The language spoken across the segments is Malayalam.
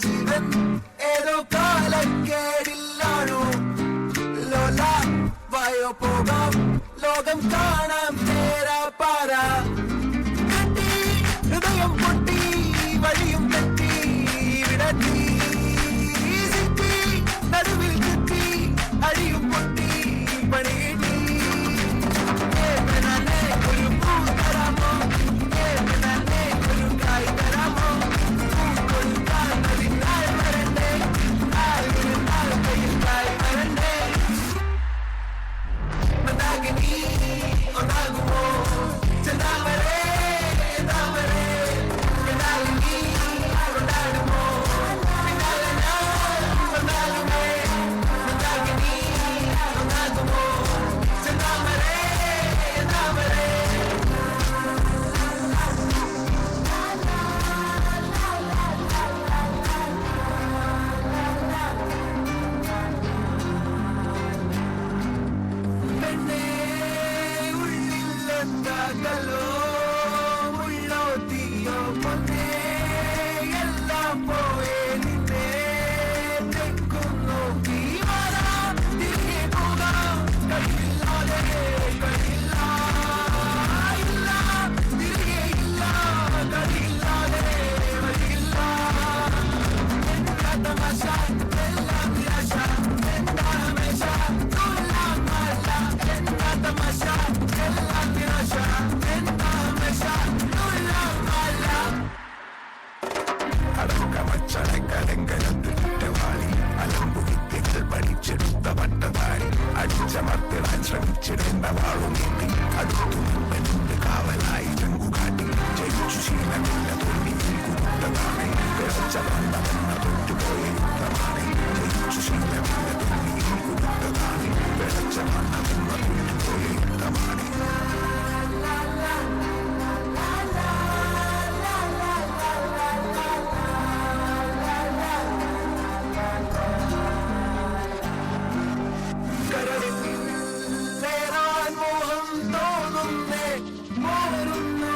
ജീവൻ ഏതോ കാലക്കേടില്ലാണോ ലോല വായോ പോകാം ലോകം കാണാം തേരാ പാരാ കെട്ടി ഹൃദയം പൊട്ടി വഴിയും തെറ്റി വിടത്തി സിറ്റി നടുവിൽ ചുറ്റി അടിയും പൊട്ടി പണിയിട്ടി ഒരു പൂ തരാമോ ഒരു കായ് തരാമോ കൊടുക്കാൻ അതിനാൾ വരണ്ടേ ആൾ കയ്യിൽ കായ് വരണ്ടേ മന്ദാകിനി ഒന്നാകുമോ ചെന്താമരേ താമരേ എന്നാലിനി കൊണ്ടാടുമോ പിന്നാലെ ഞാൻ വന്നാലുമേ മന്ദാകിനി ഒന്നാകുമോ ചെന്താമരേ താമരേ പെണ്ണേ ഉള്ളിലെന്താകലോ മുള്ളോ തീയോ പൊന്നേ എല്ലാം പോയേ നിന്നെ തെക്കും നോക്കി വരാം തിരികെ പോകാം കഴിയില്ലാതെ കഴിയില്ല ഇല്ല തിരികെ ഇല്ല കഴിയില്ലാതെ വഴിയില്ല എന്താ തമാശ എല്ലാം നിരാശ എന്താ ഹമേശ തുല്ലാം മല്ല എന്താ തമാശ എല്ലാം നിരാശ എന്താ ഹമേശ തുല്ലാം മല്ല അടക്കമച്ചടക്കലങ്കലത്ത് കുറ്റവാളി അലമ്പുവിദ്യകൾ പഠിച്ചെടുത്ത പട്ടതാരി അടിച്ചമർത്തിടാൻ ശ്രമിച്ചിടേണ്ട വാളുമേന്തി അടുത്തു മുമ്പെന്ത് കാവലായി രംഗുകാട്ടി ജയിച്ചു ശീലമില്ല തോൽവിയിൽ കുരുത്തതാണ് പിഴച്ച ബന്ധമെന്ന തൊട്ടുപോയ യുദ്ധമാണ് ജയിച്ചു ശീലമില്ല തോൽവിയിൽ കുരുത്തതാണ് പിഴച്ച ബന്ധമെന്ന തൊട്ടുപോയ യുദ്ധമാണ് നേരാൻ മോഹം തോന്നുന്നേ മോരുന്നു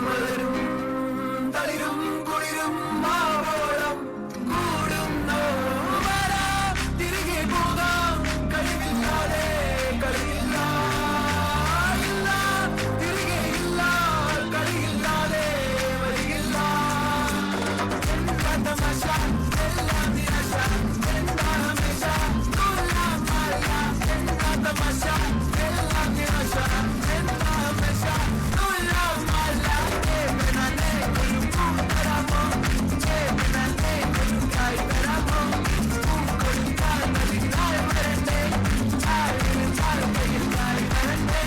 മലരും തളിരും കുളിരും മാവോളം കൂടുന്നു വരാം തിരികെ പോകാം കഴിവില്ലാതെ കളിയില്ല ഇല്ല തിരികെ ഇല്ല കളിയില്ലാതെ വരികില്ല എന്താ തമാശ എല്ലാം നിരാശ എന്താ ഹമേശ തുല്ലാം മല്ല എന്താ തമാശ എല്ലാം നിരാശ എന്താ ഹമേശ തുല്ലാം മല്ല പെണ്ണേ ഒരു പൂ തരാമോ പെണ്ണേ ഒരു കായ് തരാമോ കൊടുക്കാൻ അതിനാൾ വരണ്ടേ ആൾ കയ്യിൽ കായ് വരണ്ടേ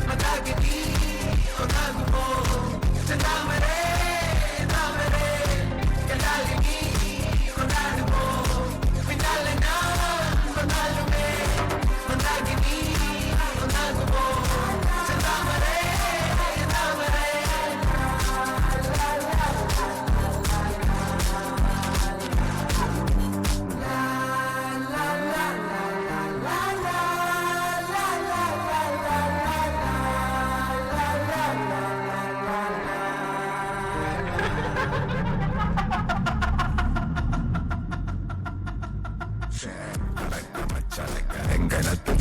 മന്ദാകിനി ഒന്നാകുമോ ചെന്താമരേ താമരേ എന്നാലിനി കൊണ്ടാടുമോ പിന്നാലെ ഞാൻ വന്നാലുമേ മന്ദാകിനി ഒന്നാകുമോ ചെന്താമരേ താമരേ അടക്കമച്ചടക്കലങ്കലത്ത്